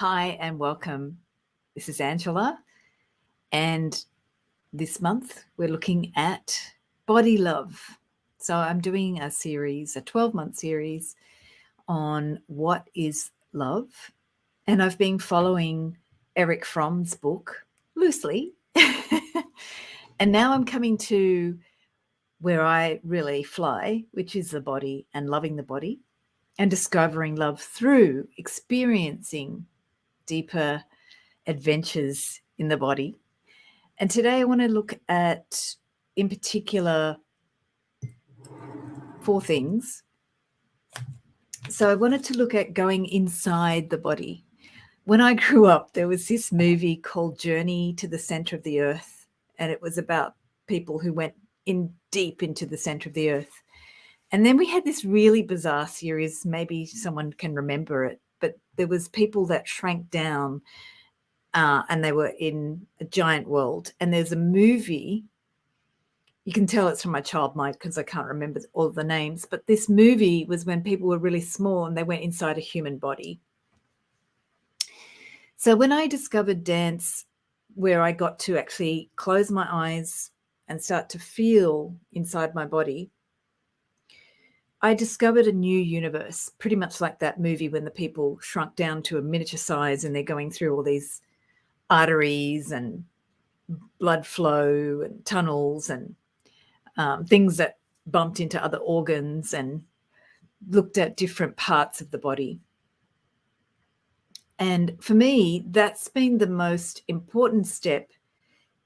Hi and welcome. This is Angela, and this month we're looking at body love. So I'm doing a series, a 12-month series on what is love, and I've been following Eric Fromm's book loosely. And now I'm coming to where I really fly, which is the body and loving the body and discovering love through experiencing deeper adventures in the body. And today I want to look at, in particular, 4 things. So I wanted to look at going inside the body. When I grew up, there was this movie called Journey to the Center of the Earth, and it was about people who went in deep into the center of the earth. And then we had this really bizarre series, maybe someone can remember it, but there was people that shrank down and they were in a giant world. And there's a movie, you can tell it's from my child mind because I can't remember all the names, but this movie was when people were really small and they went inside a human body. So when I discovered dance, where I got to actually close my eyes and start to feel inside my body, I discovered a new universe, pretty much like that movie when the people shrunk down to a miniature size and they're going through all these arteries and blood flow and tunnels and things that bumped into other organs and looked at different parts of the body. And for me, that's been the most important step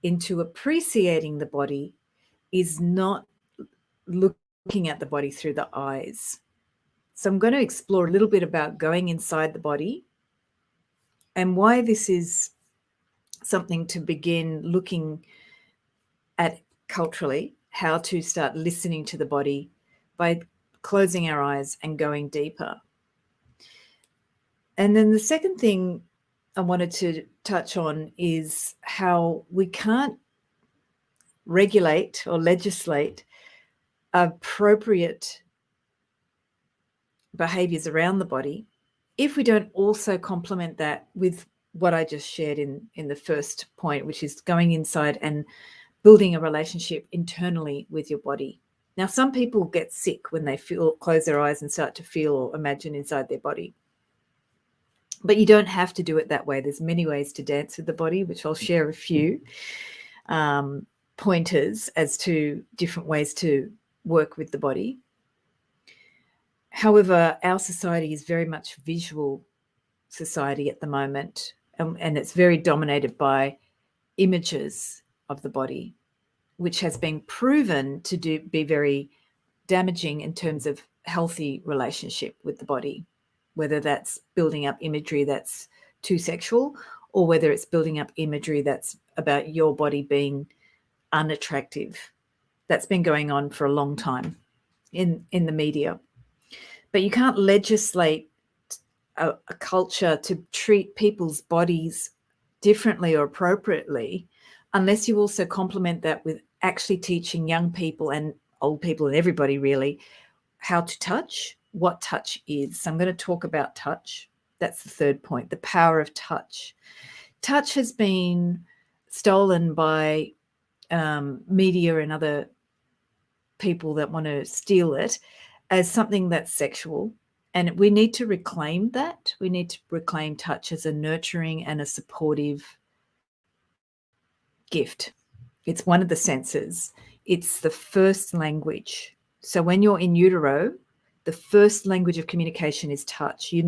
into appreciating the body, is not looking at the body through the eyes. So I'm going to explore a little bit about going inside the body and why this is something to begin looking at culturally, how to start listening to the body by closing our eyes and going deeper. And then the second thing I wanted to touch on is how we can't regulate or legislate appropriate behaviors around the body if we don't also complement that with what I just shared in the first point, which is going inside and building a relationship internally with your body. Now, some people get sick when they close their eyes and start to feel or imagine inside their body. But you don't have to do it that way. There's many ways to dance with the body, which I'll share a few pointers as to different ways to work with the body. However, our society is very much visual society at the moment, and it's very dominated by images of the body, which has been proven to be very damaging in terms of healthy relationship with the body, whether that's building up imagery that's too sexual or whether it's building up imagery that's about your body being unattractive. That's been going on for a long time in the media. But you can't legislate a culture to treat people's bodies differently or appropriately unless you also complement that with actually teaching young people and old people and everybody really how to touch, what touch is. So I'm going to talk about touch. That's the third point, the power of touch. Touch has been stolen by media and other people that want to steal it as something that's sexual. And we need to reclaim that. We need to reclaim touch as a nurturing and a supportive gift. It's one of the senses. It's the first language. So when you're in utero, the first language of communication is touch. You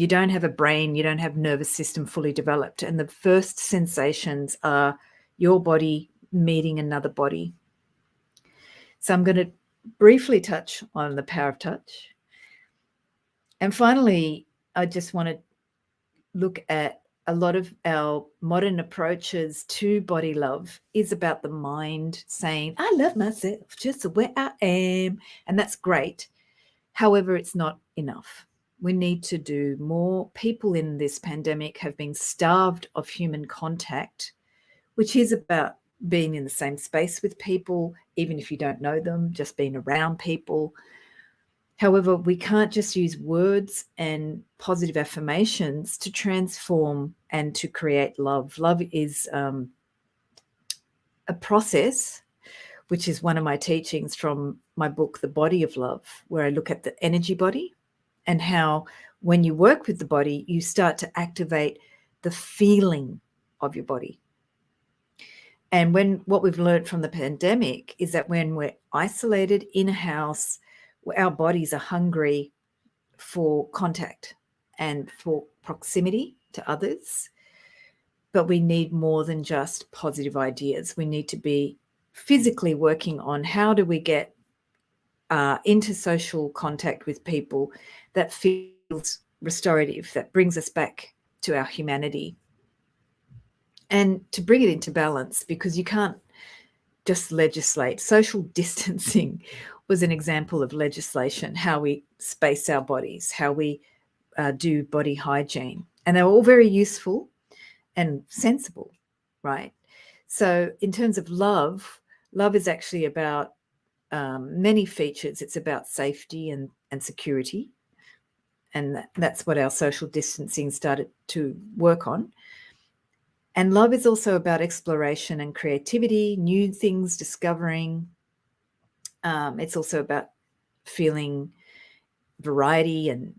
don't have a brain, you don't have nervous system fully developed. And the first sensations are your body meeting another body. So I'm going to briefly touch on the power of touch. And finally, I just want to look at a lot of our modern approaches to body love is about the mind saying, I love myself just the way I am. And that's great. However, it's not enough. We need to do more. People in this pandemic have been starved of human contact, which is about being in the same space with people, even if you don't know them, just being around people. However, we can't just use words and positive affirmations to transform and to create love. Love is a process, which is one of my teachings from my book, The Body of Love, where I look at the energy body and how when you work with the body, you start to activate the feeling of your body. And what we've learned from the pandemic is that when we're isolated in a house, our bodies are hungry for contact and for proximity to others. But we need more than just positive ideas. We need to be physically working on how do we get into social contact with people that feels restorative, that brings us back to our humanity. And to bring it into balance, because you can't just legislate. Social distancing was an example of legislation, how we space our bodies, how we do body hygiene. And they were all very useful and sensible, right? So in terms of love, love is actually about many features. It's about safety and security. And that's what our social distancing started to work on. And love is also about exploration and creativity, new things, discovering. It's also about feeling variety and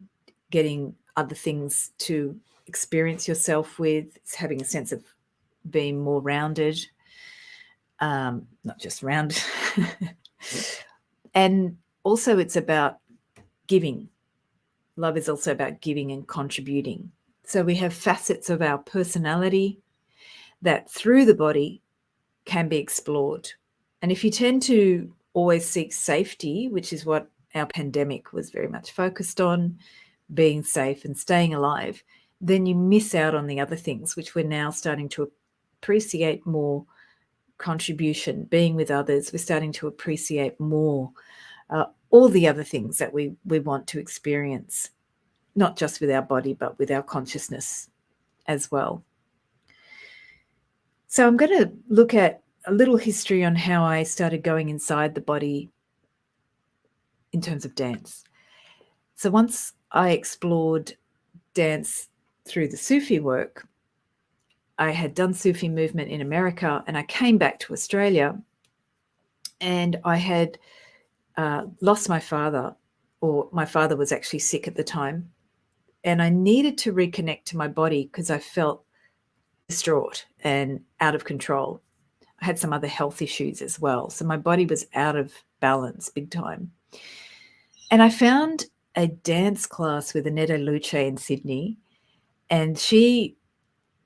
getting other things to experience yourself with. It's having a sense of being more rounded, not just rounded. And also it's about giving. Love is also about giving and contributing. So we have facets of our personality that through the body can be explored. And if you tend to always seek safety, which is what our pandemic was very much focused on, being safe and staying alive, then you miss out on the other things, which we're now starting to appreciate more. Contribution, being with others, we're starting to appreciate more all the other things that we want to experience, not just with our body, but with our consciousness as well. So I'm going to look at a little history on how I started going inside the body in terms of dance. So once I explored dance through the Sufi work, I had done Sufi movement in America, and I came back to Australia, and I had lost my father, or my father was actually sick at the time, and I needed to reconnect to my body because I felt distraught and out of control. I had some other health issues as well, so my body was out of balance big time. And I found a dance class with Annetta Luce in Sydney, and she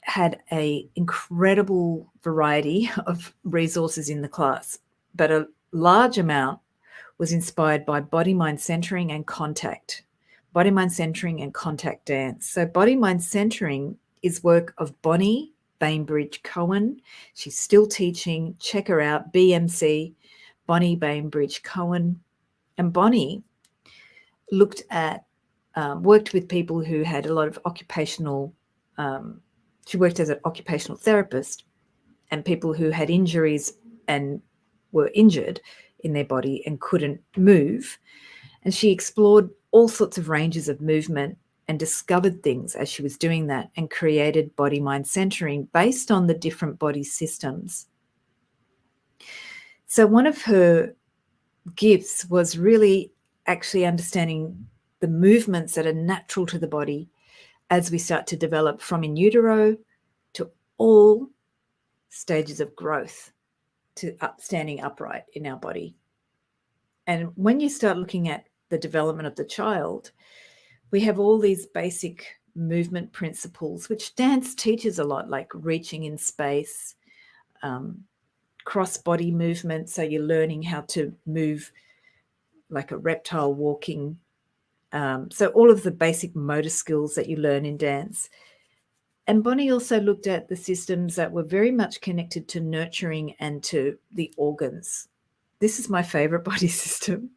had an incredible variety of resources in the class, but a large amount was inspired by body, mind centering and contact. Body, mind centering and contact dance. So body, mind centering is work of Bonnie Bainbridge Cohen. She's still teaching. Check her out, BMC, Bonnie Bainbridge Cohen. And Bonnie looked at, worked with people who had a lot of occupational, she worked as an occupational therapist, and people who had injuries and were injured in their body and couldn't move. And she explored all sorts of ranges of movement and discovered things as she was doing that, and created body, mind centering based on the different body systems. So one of her gifts was really actually understanding the movements that are natural to the body as we start to develop from in utero to all stages of growth to standing upright in our body. And when you start looking at the development of the child, we have all these basic movement principles, which dance teaches a lot, like reaching in space, cross-body movement. So you're learning how to move like a reptile walking. So all of the basic motor skills that you learn in dance. And Bonnie also looked at the systems that were very much connected to nurturing and to the organs. This is my favorite body system.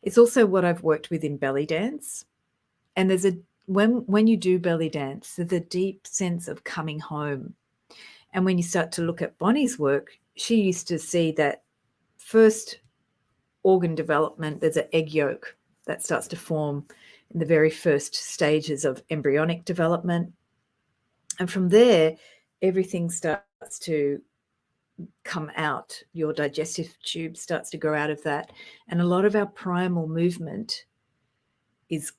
It's also what I've worked with in belly dance. And there's when you do belly dance, there's a deep sense of coming home. And when you start to look at Bonnie's work, she used to see that first organ development, there's an egg yolk, that starts to form in the very first stages of embryonic development. And from there, everything starts to come out. Your digestive tube starts to grow out of that. And a lot of our primal movement is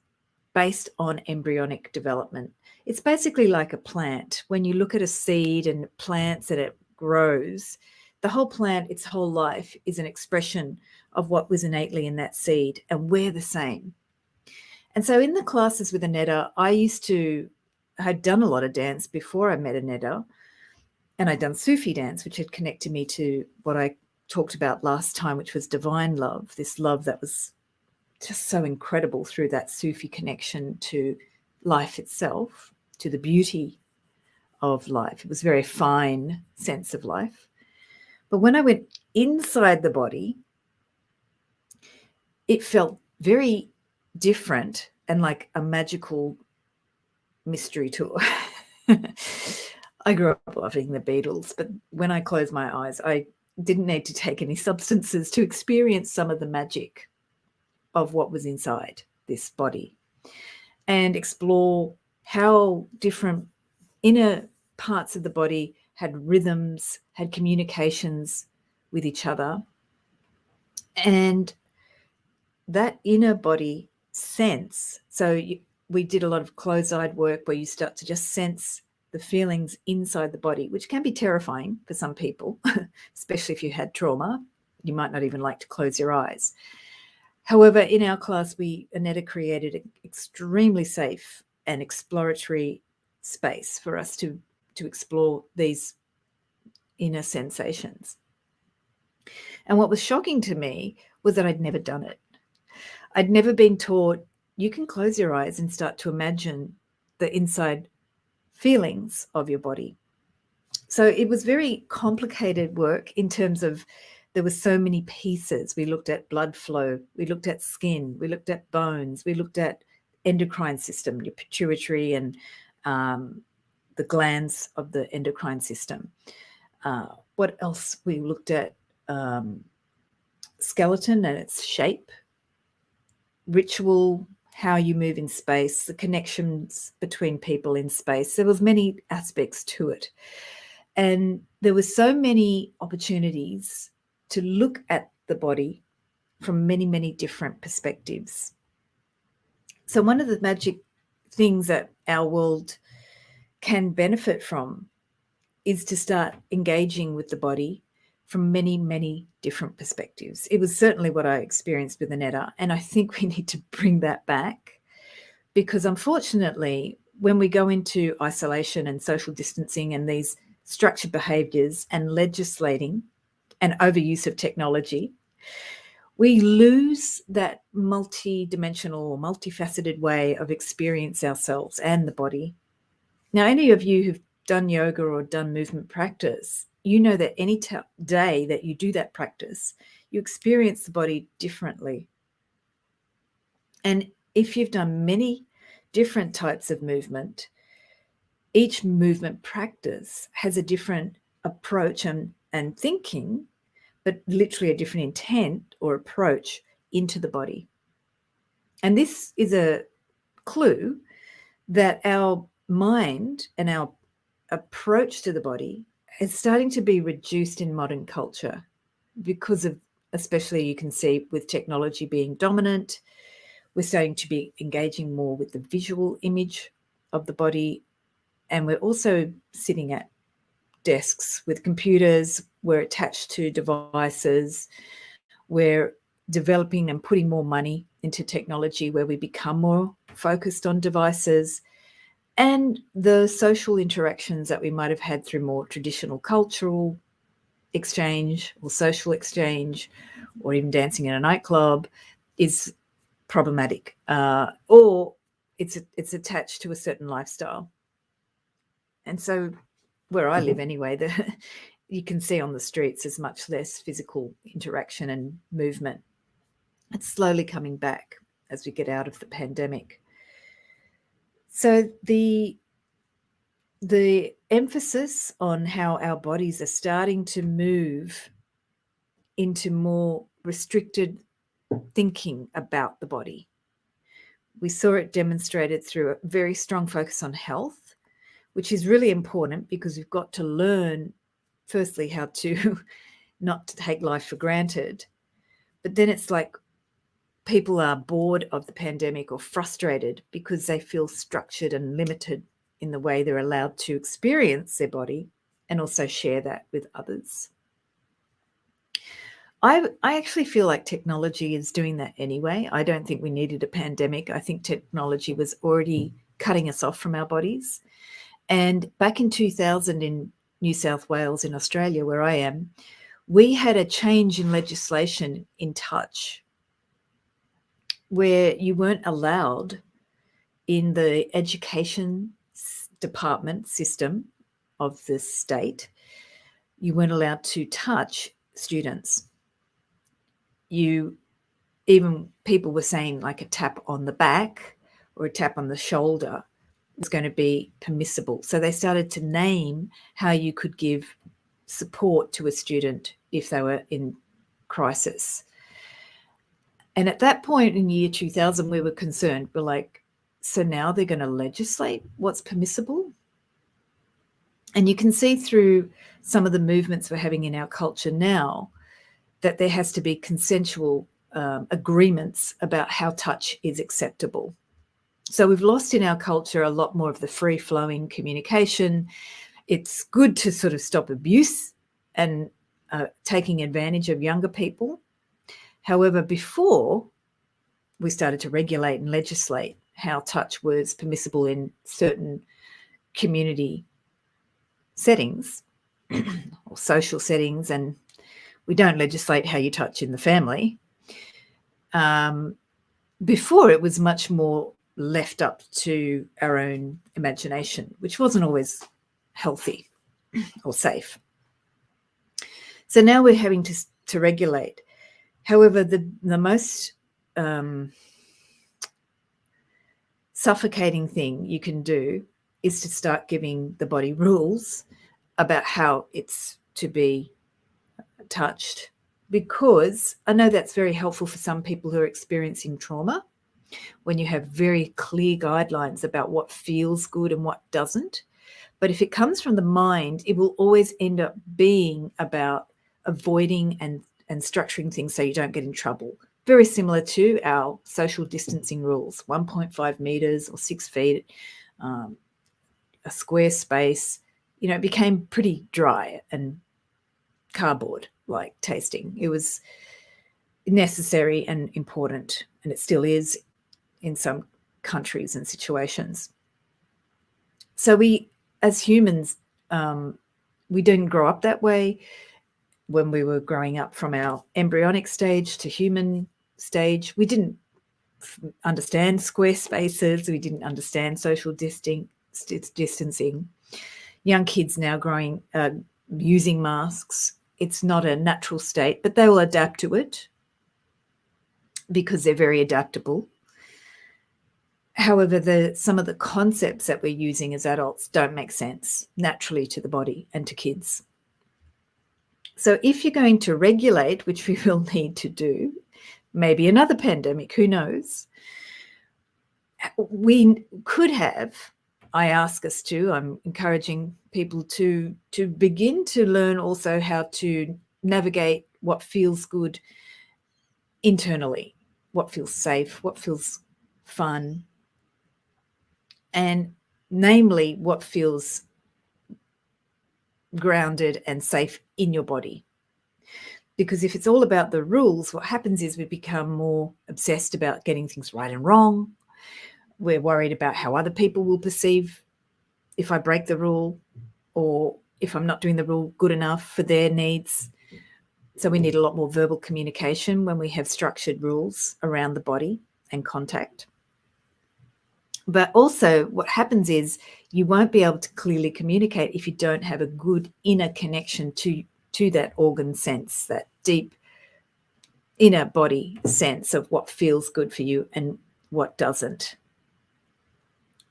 based on embryonic development. It's basically like a plant. When you look at a seed and it plants and it grows, the whole plant, its whole life, is an expression of what was innately in that seed, and we're the same. And so in the classes with Aneta, I'd done a lot of dance before I met Aneta, and I'd done Sufi dance, which had connected me to what I talked about last time, which was divine love, this love that was just so incredible through that Sufi connection to life itself, to the beauty of life. It was a very fine sense of life. But when I went inside the body, it felt very different and like a magical mystery tour. I grew up loving the Beatles, but when I closed my eyes, I didn't need to take any substances to experience some of the magic of what was inside this body and explore how different inner parts of the body had rhythms, had communications with each other. And that inner body sense, we did a lot of closed-eyed work where you start to just sense the feelings inside the body, which can be terrifying for some people, especially if you had trauma. You might not even like to close your eyes. However, in our class, Aneta created an extremely safe and exploratory space for us to explore these inner sensations. And what was shocking to me was that I'd never done it. I'd never been taught, you can close your eyes and start to imagine the inside feelings of your body. So it was very complicated work in terms of there were so many pieces. We looked at blood flow, we looked at skin, we looked at bones, we looked at endocrine system, your pituitary and the glands of the endocrine system. What else? We looked at skeleton and its shape, ritual, how you move in space, the connections between people in space. There was many aspects to it. And there were so many opportunities to look at the body from many, many different perspectives. So one of the magic things that our world can benefit from is to start engaging with the body from many, many different perspectives. It was certainly what I experienced with Aneta, and I think we need to bring that back because unfortunately, when we go into isolation and social distancing and these structured behaviours and legislating and overuse of technology, we lose that multi-dimensional or multifaceted way of experience ourselves and the body. Now, any of you who've done yoga or done movement practice, you know that any day that you do that practice, you experience the body differently. And if you've done many different types of movement, each movement practice has a different approach and thinking, but literally a different intent or approach into the body. And this is a clue that our mind and our approach to the body is starting to be reduced in modern culture because of, especially you can see with technology being dominant, we're starting to be engaging more with the visual image of the body. And we're also sitting at desks with computers, we're attached to devices, we're developing and putting more money into technology where we become more focused on devices. And the social interactions that we might have had through more traditional cultural exchange or social exchange or even dancing in a nightclub is problematic, or it's attached to a certain lifestyle. And so where I live anyway, you can see on the streets there's much less physical interaction and movement. It's slowly coming back as we get out of the pandemic. So the emphasis on how our bodies are starting to move into more restricted thinking about the body. We saw it demonstrated through a very strong focus on health, which is really important because we've got to learn, firstly, how to not to take life for granted. But then it's like people are bored of the pandemic or frustrated because they feel structured and limited in the way they're allowed to experience their body and also share that with others. I actually feel like technology is doing that anyway. I don't think we needed a pandemic. I think technology was already cutting us off from our bodies. And back in 2000 in New South Wales in Australia, where I am, we had a change in legislation in touch where you weren't allowed in the education department system of the state, you weren't allowed to touch students. Even people were saying like a tap on the back or a tap on the shoulder was going to be permissible. So they started to name how you could give support to a student if they were in crisis. And at that point in year 2000, we were concerned. We're like, so now they're going to legislate what's permissible? And you can see through some of the movements we're having in our culture now that there has to be consensual agreements about how touch is acceptable. So we've lost in our culture a lot more of the free-flowing communication. It's good to sort of stop abuse and taking advantage of younger people. However, before we started to regulate and legislate how touch was permissible in certain community settings or social settings, and we don't legislate how you touch in the family. Before, it was much more left up to our own imagination, which wasn't always healthy or safe. So now we're having to regulate. However, the most suffocating thing you can do is to start giving the body rules about how it's to be touched, because I know that's very helpful for some people who are experiencing trauma, when you have very clear guidelines about what feels good and what doesn't. But if it comes from the mind, it will always end up being about avoiding and structuring things so you don't get in trouble. Very similar to our social distancing rules, 1.5 meters or 6 feet, a square space. You know, it became pretty dry and cardboard-like tasting. It was necessary and important, and it still is in some countries and situations. So we, as humans, we didn't grow up that way. When we were growing up from our embryonic stage to human stage, we didn't understand square spaces. We didn't understand social distancing. Young kids now growing, using masks. It's not a natural state, but they will adapt to it because they're very adaptable. However, some of the concepts that we're using as adults don't make sense naturally to the body and to kids. So if you're going to regulate, which we will need to do, maybe another pandemic, who knows, we could have, I ask us to, I'm encouraging people to begin to learn also how to navigate what feels good internally, what feels safe, what feels fun, and namely what feels grounded and safe in your body. Because if it's all about the rules, what happens is we become more obsessed about getting things right and wrong. We're worried about how other people will perceive if I break the rule, or if I'm not doing the rule good enough for their needs. So we need a lot more verbal communication when we have structured rules around the body and contact. But also what happens is you won't be able to clearly communicate if you don't have a good inner connection to that organ sense, that deep inner body sense of what feels good for you and what doesn't.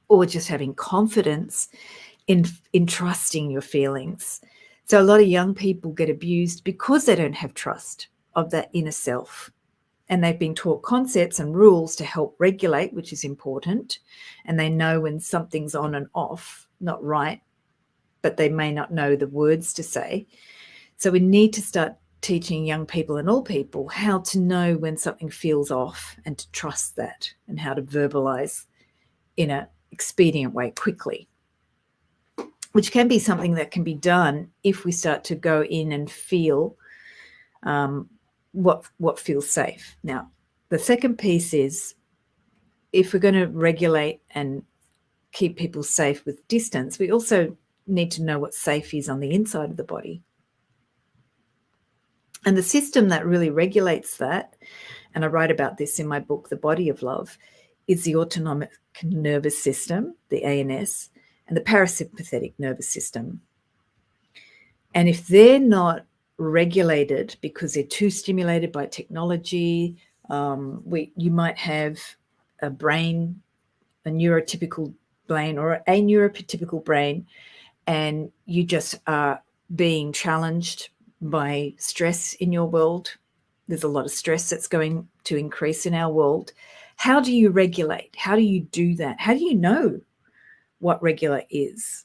Or just having confidence in trusting your feelings. So a lot of young people get abused because they don't have trust of that inner self. and they've been taught concepts and rules to help regulate, which is important, and they know when something's on and off, not right, but they may not know the words to say. So we need to start teaching young people and all people how to know when something feels off and to trust that, and how to verbalize in an expedient way quickly, which can be something that can be done if we start to go in and feel what feels safe. Now, the second piece is, if we're going to regulate and keep people safe with distance, we also need to know what safe is on the inside of the body. And the system that really regulates that, and I write about this in my book, The Body of Love, is the autonomic nervous system, the ANS, and the parasympathetic nervous system. And if they're not regulated because they're too stimulated by technology, you might have a neurotypical brain or a neurotypical brain, and you just are being challenged by stress in your world. There's a lot of stress that's going to increase in our world. How do you regulate? How do you do that? How do you know what regular is?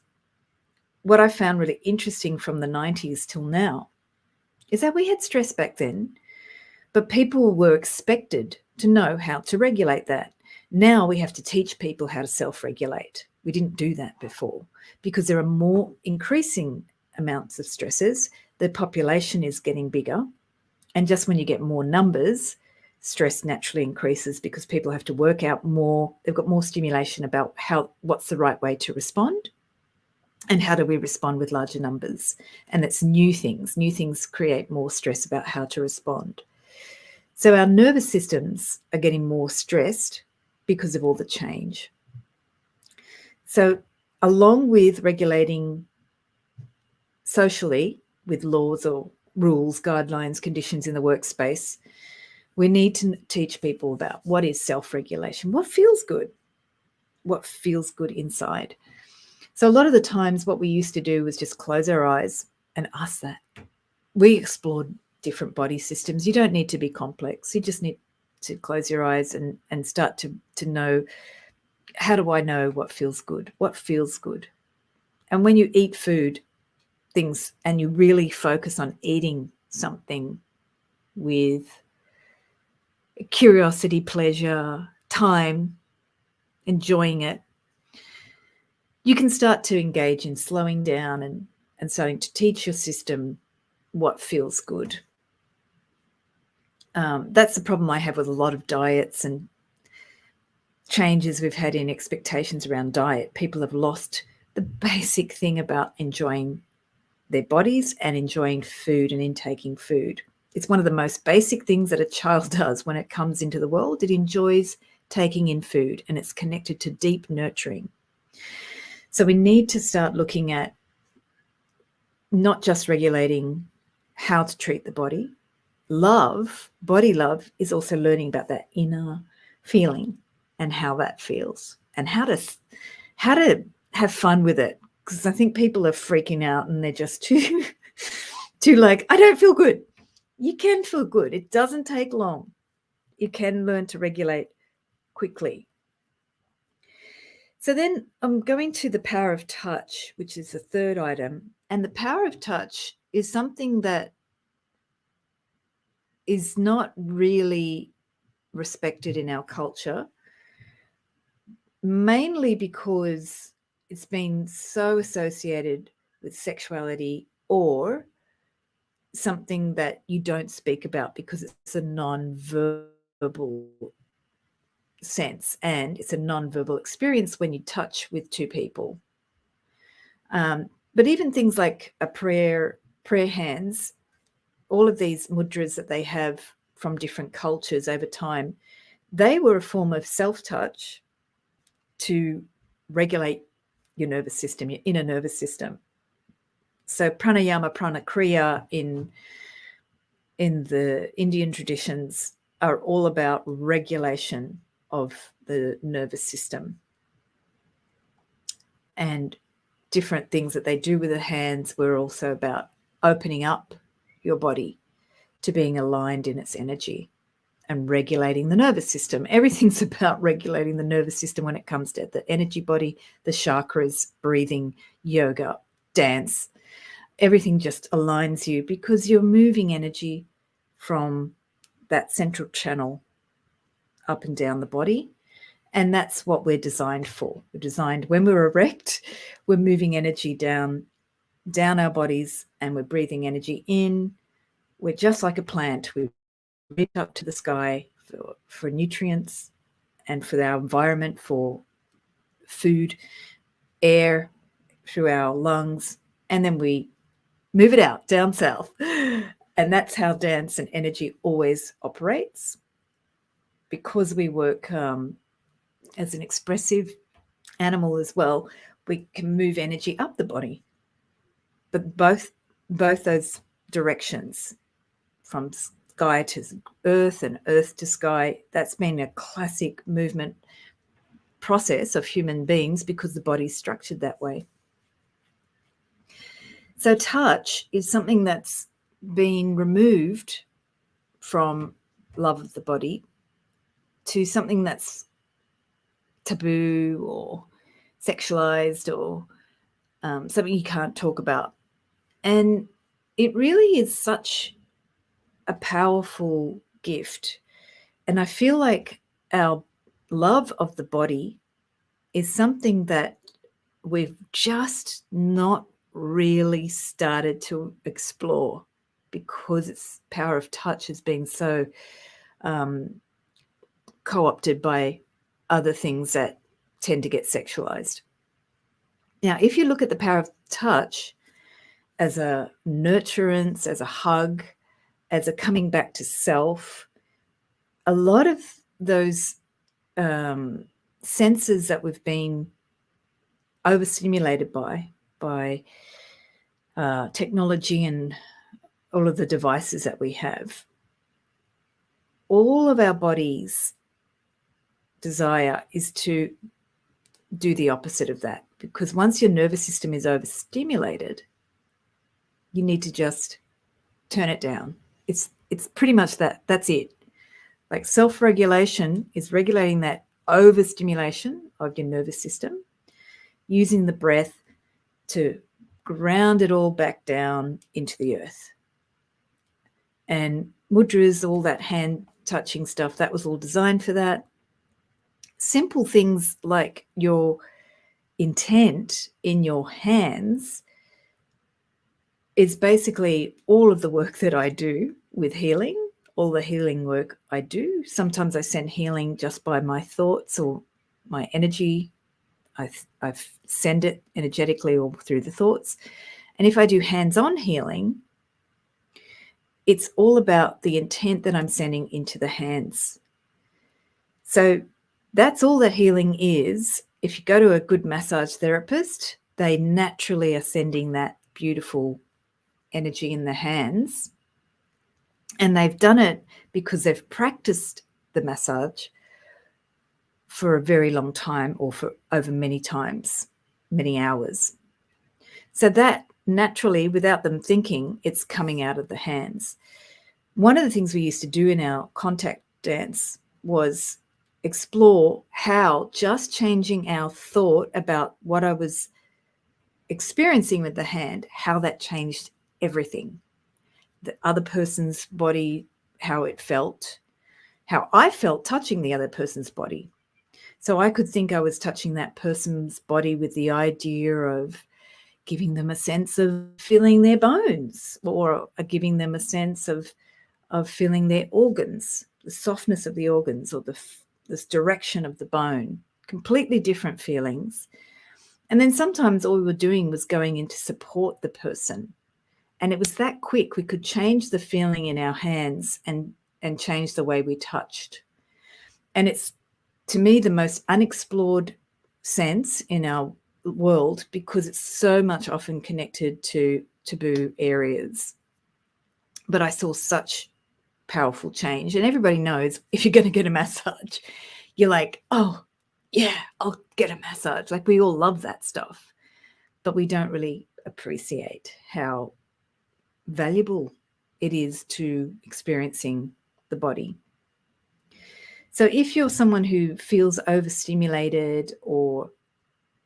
What I found really interesting from the 90s till now is that we had stress back then, but people were expected to know how to regulate that. Now we have to teach people how to self-regulate. We didn't do that before because there are more increasing amounts of stresses. The population is getting bigger. And just when you get more numbers, stress naturally increases because people have to work out more. They've got more stimulation about what's the right way to respond and how do we respond with larger numbers. And it's new things. New things create more stress about how to respond. So our nervous systems are getting more stressed because of all the change. So along with regulating socially with laws or rules, guidelines, conditions in the workspace, we need to teach people about what is self-regulation, what feels good inside. So a lot of the times what we used to do was just close our eyes and ask that. We explored different body systems. You don't need to be complex. You just need to close your eyes and start to know, how do I know what feels good? What feels good? And when you eat things and you really focus on eating something with curiosity, pleasure, time, enjoying it, you can start to engage in slowing down and starting to teach your system what feels good. That's the problem I have with a lot of diets and changes we've had in expectations around diet. People have lost the basic thing about enjoying their bodies and enjoying food and intaking food. It's one of the most basic things that a child does when it comes into the world. It enjoys taking in food, and it's connected to deep nurturing. So we need to start looking at not just regulating how to treat the body. Body love is also learning about that inner feeling and how that feels and how to have fun with it. Because I think people are freaking out and they're just too like, I don't feel good. You can feel good. It doesn't take long. You can learn to regulate quickly. So then I'm going to the power of touch, which is the third item. And the power of touch is something that is not really respected in our culture, mainly because it's been so associated with sexuality or something that you don't speak about because it's a non-verbal sense and it's a non-verbal experience when you touch with two people. But even things like a prayer hands, all of these mudras that they have from different cultures over time, they were a form of self-touch to regulate your nervous system, your inner nervous system. So pranayama, pranakriya in the Indian traditions are all about regulation of the nervous system. And different things that they do with the hands were also about opening up your body to being aligned in its energy and regulating the nervous system. Everything's about regulating the nervous system when it comes to the energy body, the chakras, breathing, yoga, dance. Everything just aligns you because you're moving energy from that central channel up and down the body. And that's what we're designed for. We're designed when we're erect, we're moving energy down our bodies and we're breathing energy in. We're just like a plant. We reach up to the sky for nutrients and for our environment, for food, air through our lungs, and then we move it out down south. And that's how dance and energy always operates, because we work as an expressive animal as well. We can move energy up the body, but both those directions, from sky to earth and earth to sky, that's been a classic movement process of human beings because the body's structured that way. So touch is something that's been removed from love of the body to something that's taboo or sexualized or something you can't talk about. And it really is such a powerful gift. And I feel like our love of the body is something that we've just not really started to explore, because its power of touch has been so co-opted by other things that tend to get sexualized. Now, if you look at the power of touch as a nurturance, as a hug, as a coming back to self, a lot of those senses that we've been overstimulated by technology and all of the devices that we have, all of our body's desire is to do the opposite of that. Because once your nervous system is overstimulated, you need to just turn it down. It's pretty much that. That's it. Like self-regulation is regulating that overstimulation of your nervous system, using the breath to ground it all back down into the earth. And mudras, all that hand touching stuff, that was all designed for that. Simple things like your intent in your hands is basically all of the work that I do with healing, all the healing work I do. Sometimes I send healing just by my thoughts or my energy. I send it energetically or through the thoughts. And if I do hands-on healing, it's all about the intent that I'm sending into the hands. So that's all that healing is. If you go to a good massage therapist, they naturally are sending that beautiful energy in the hands. And they've done it because they've practiced the massage for a very long time, or for over many times, many hours. So that naturally, without them thinking, it's coming out of the hands. One of the things we used to do in our contact dance was explore how just changing our thought about what I was experiencing with the hand, how that changed everything. The other person's body, how it felt, how I felt touching the other person's body. So I could think I was touching that person's body with the idea of giving them a sense of feeling their bones, or giving them a sense of feeling their organs, the softness of the organs, or this direction of the bone. Completely different feelings. And then sometimes all we were doing was going in to support the person. And it was that quick. We could change the feeling in our hands and change the way we touched. And it's, to me, the most unexplored sense in our world, because it's so much often connected to taboo areas. But I saw such powerful change. And everybody knows, if you're going to get a massage, you're like, oh, yeah, I'll get a massage. Like, we all love that stuff. But we don't really appreciate how valuable it is to experiencing the body. So if you're someone who feels overstimulated or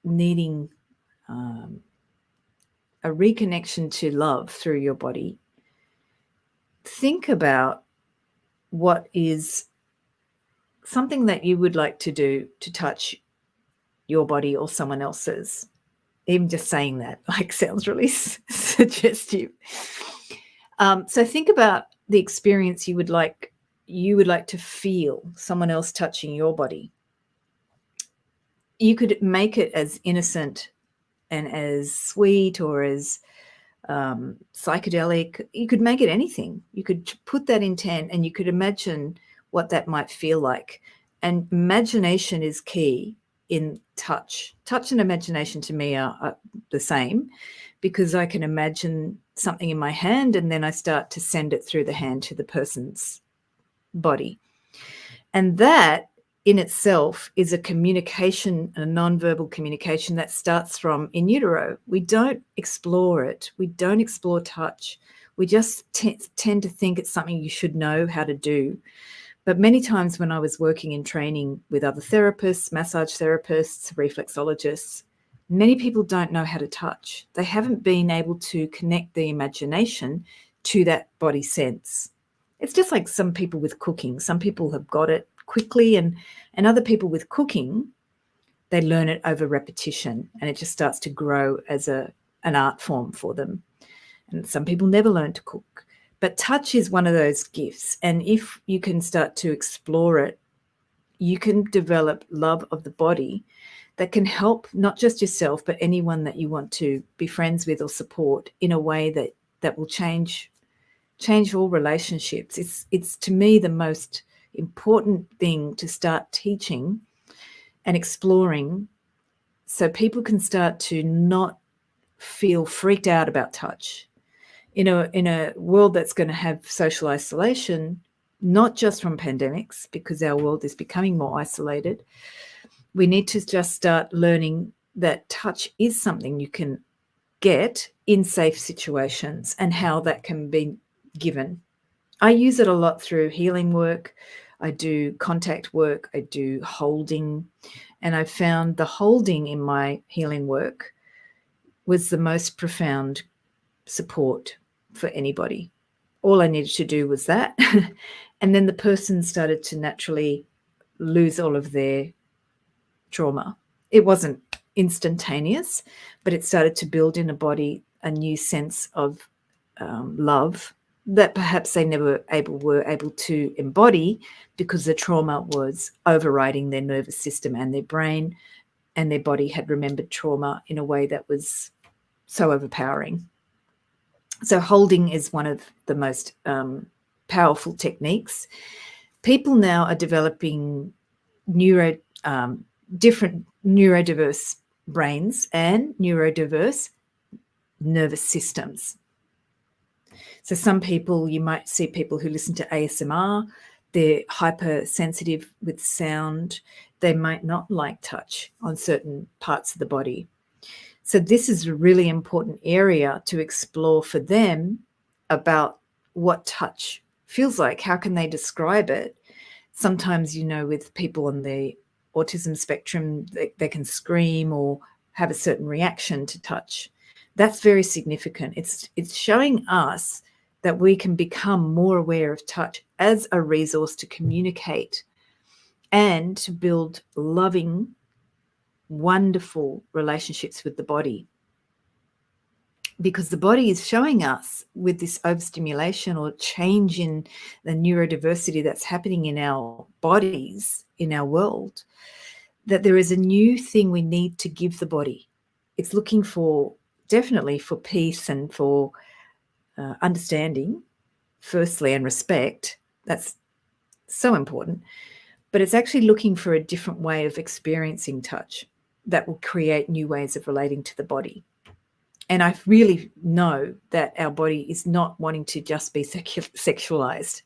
needing a reconnection to love through your body, think about what is something that you would like to do to touch your body or someone else's. Even just saying that sounds really suggestive. So think about the experience you would like to feel someone else touching your body. You could make it as innocent and as sweet or as psychedelic. You could make it anything. You could put that intent and you could imagine what that might feel like. And imagination is key in touch. Touch and imagination to me are the same, because I can imagine something in my hand and then I start to send it through the hand to the person's body. And that in itself is a communication, a nonverbal communication that starts from in utero. We don't explore it. We don't explore touch. We just tend to think it's something you should know how to do. But many times when I was working in training with other therapists, massage therapists, reflexologists, many people don't know how to touch. They haven't been able to connect the imagination to that body sense. It's just like some people with cooking. Some people have got it quickly, and other people with cooking, they learn it over repetition and it just starts to grow as an art form for them. And some people never learn to cook. But touch is one of those gifts. And if you can start to explore it, you can develop love of the body that can help not just yourself, but anyone that you want to be friends with or support in a way that will change all relationships. It's to me the most important thing to start teaching and exploring, so people can start to not feel freaked out about touch. In a world that's going to have social isolation, not just from pandemics, because our world is becoming more isolated, we need to just start learning that touch is something you can get in safe situations and how that can be given. I use it a lot through healing work. I do contact work. I do holding. And I found the holding in my healing work was the most profound support for anybody. All I needed to do was that. And then the person started to naturally lose all of their trauma. It wasn't instantaneous, but it started to build in a body a new sense of love that perhaps they never were able to embody, because the trauma was overriding their nervous system and their brain, and their body had remembered trauma in a way that was so overpowering. So holding is one of the most powerful techniques. People now are developing different neurodiverse brains and neurodiverse nervous systems. So some people, you might see people who listen to ASMR, they're hypersensitive with sound. They might not like touch on certain parts of the body. So this is a really important area to explore for them about what touch feels like. How can they describe it? Sometimes, with people on the autism spectrum, they can scream or have a certain reaction to touch. That's very significant. It's showing us that we can become more aware of touch as a resource to communicate and to build loving, wonderful relationships with the body. Because the body is showing us, with this overstimulation or change in the neurodiversity that's happening in our bodies, in our world, that there is a new thing we need to give the body. It's looking definitely for peace and for understanding, firstly, and respect. That's so important. But it's actually looking for a different way of experiencing touch that will create new ways of relating to the body. And I really know that our body is not wanting to just be sexualized.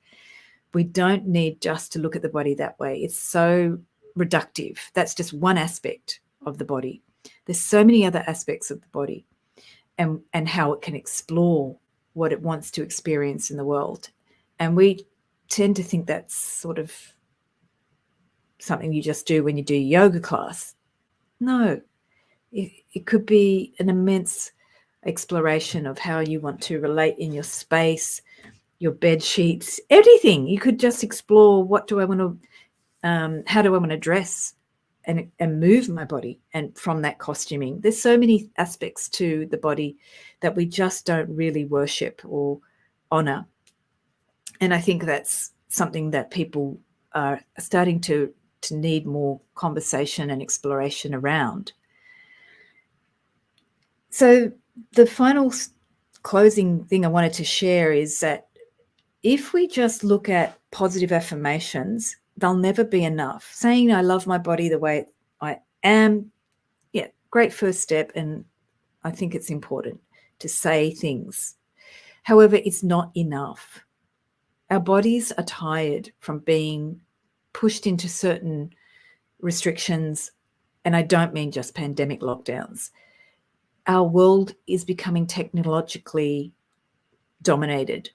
We don't need just to look at the body that way. It's so reductive. That's just one aspect of the body. There's so many other aspects of the body and how it can explore what it wants to experience in the world. And we tend to think that's sort of something you just do when you do yoga class. No, it could be an immense exploration of how you want to relate in your space, your bed sheets, everything. You could just explore, what do I want to, how do I want to dress and move my body, and from that costuming. There's so many aspects to the body that we just don't really worship or honor. And I think that's something that people are starting to need more conversation and exploration around. So the final closing thing I wanted to share is that if we just look at positive affirmations, they'll never be enough. Saying I love my body the way I am, yeah, great first step, and I think it's important to say things. However, it's not enough. Our bodies are tired from being pushed into certain restrictions, and I don't mean just pandemic lockdowns. Our world is becoming technologically dominated,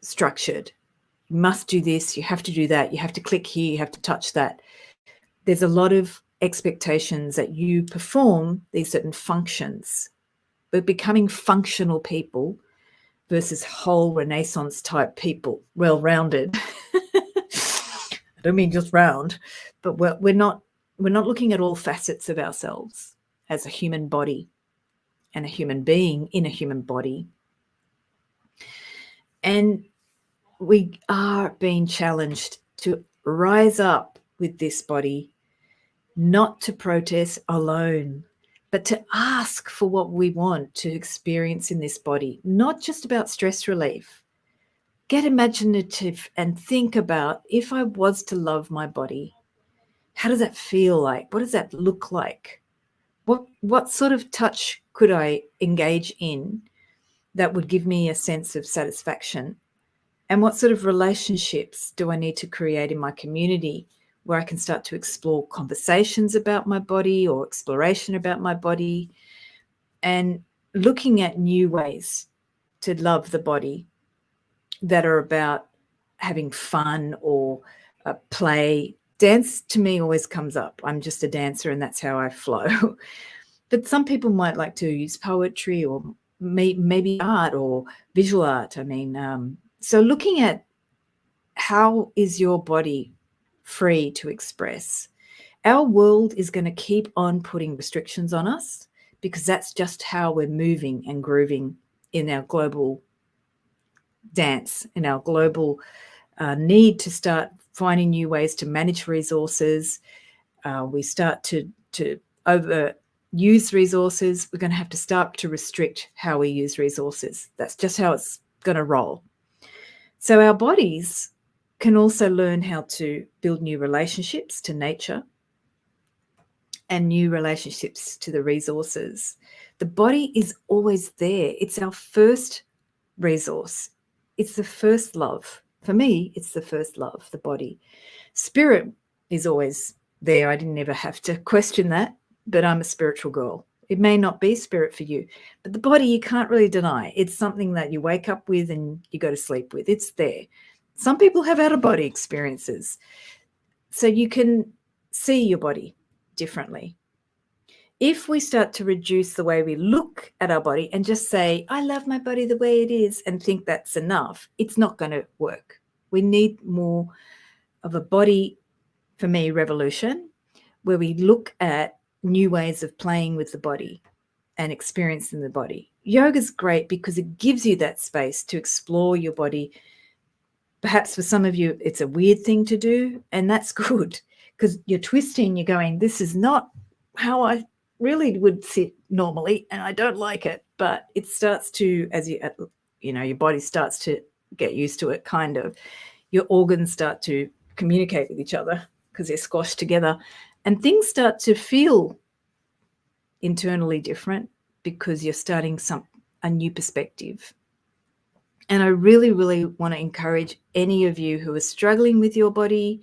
structured. You must do this, you have to do that, you have to click here, you have to touch that. There's a lot of expectations that you perform these certain functions. We're becoming functional people versus whole Renaissance type people, well-rounded. I don't mean just round, but we're not looking at all facets of ourselves as a human body and a human being in a human body. And we are being challenged to rise up with this body, not to protest alone, but to ask for what we want to experience in this body, not just about stress relief. Get imaginative and think about, if I was to love my body, how does that feel like? What does that look like? What sort of touch could I engage in that would give me a sense of satisfaction? And what sort of relationships do I need to create in my community where I can start to explore conversations about my body or exploration about my body, and looking at new ways to love the body that are about having fun or play. Dance to me always comes up. I'm just a dancer and that's how I flow. But some people might like to use poetry or maybe art or visual art. I mean, so looking at how is your body free to express. Our world is going to keep on putting restrictions on us because that's just how we're moving and grooving in our global dance, in our global need to start finding new ways to manage resources. We start to overuse resources. We're going to have to start to restrict how we use resources. That's just how it's going to roll. So our bodies can also learn how to build new relationships to nature and new relationships to the resources. The body is always there. It's our first resource. It's the first love. For me, it's the first love, the body. Spirit is always there. I didn't ever have to question that, but I'm a spiritual girl. It may not be spirit for you, but the body you can't really deny. It's something that you wake up with and you go to sleep with. It's there. Some people have out-of-body experiences. So you can see your body differently. If we start to reduce the way we look at our body and just say, I love my body the way it is, and think that's enough, it's not going to work. We need more of a body, for me, revolution, where we look at new ways of playing with the body and experiencing the body. Yoga is great because it gives you that space to explore your body. Perhaps for some of you, it's a weird thing to do, and that's good because you're twisting, you're going, this is not how I really would sit normally, and I don't like it. But it starts to, as your body starts to get used to it, kind of. Your organs start to communicate with each other because they're squashed together, and things start to feel internally different because you're starting a new perspective. And I really, really want to encourage any of you who are struggling with your body,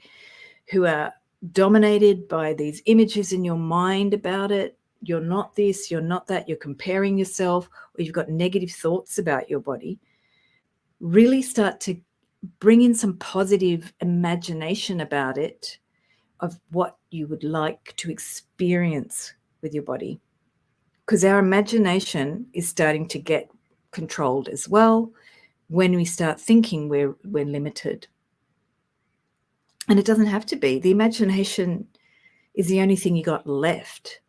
who are dominated by these images in your mind about it. You're not this, you're not that, you're comparing yourself, or you've got negative thoughts about your body. Really start to bring in some positive imagination about it, of what you would like to experience with your body, because our imagination is starting to get controlled as well when we start thinking we're limited. And it doesn't have to be. The imagination is the only thing you got left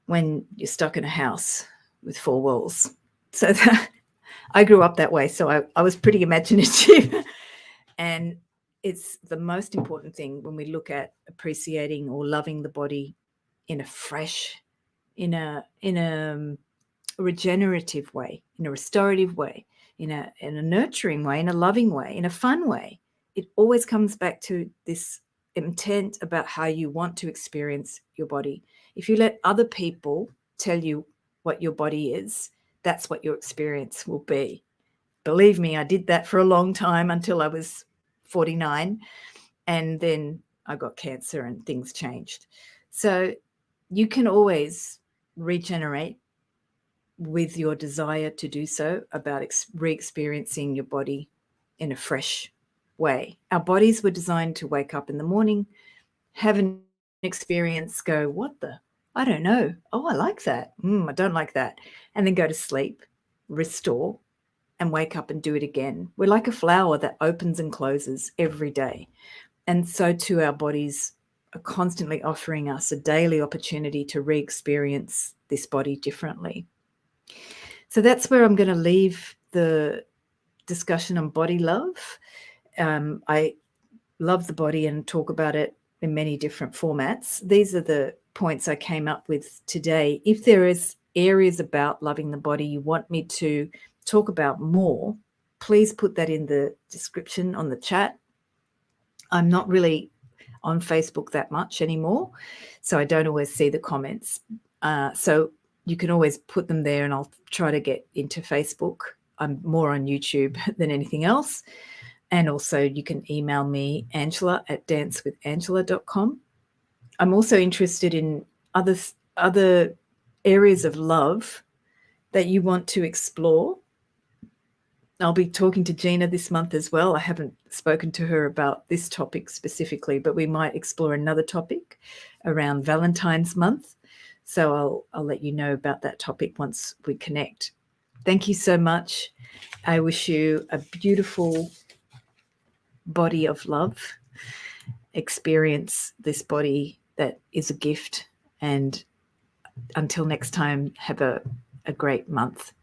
when you're stuck in a house with four walls. So I grew up that way, so I was pretty imaginative. And it's the most important thing when we look at appreciating or loving the body in a fresh, in a regenerative way, in a restorative way, in a nurturing way, in a loving way, in a fun way. It always comes back to this intent about how you want to experience your body. If you let other people tell you what your body is, that's what your experience will be. Believe me, I did that for a long time until I was 49, and then I got cancer and things changed. So you can always regenerate with your desire to do so, about re-experiencing your body in a fresh way. Our bodies were designed to wake up in the morning, have an experience, go, what the? I don't know. Oh, I like that. I don't like that. And then go to sleep, restore, and wake up and do it again. We're like a flower that opens and closes every day. And so too, our bodies are constantly offering us a daily opportunity to re-experience this body differently. So that's where I'm going to leave the discussion on body love. I love the body and talk about it in many different formats. These are the points I came up with today. If there is areas about loving the body you want me to talk about more, please put that in the description on the chat. I'm not really on Facebook that much anymore, so I don't always see the comments. So you can always put them there, and I'll try to get into Facebook. I'm more on YouTube than anything else. And also you can email me, angela@dancewithangela.com. I'm also interested in other areas of love that you want to explore. I'll be talking to Gina this month as well. I haven't spoken to her about this topic specifically, but we might explore another topic around Valentine's month. So I'll let you know about that topic once we connect. Thank you so much. I wish you a beautiful body of love. Experience this body that is a gift. And until next time, have a great month.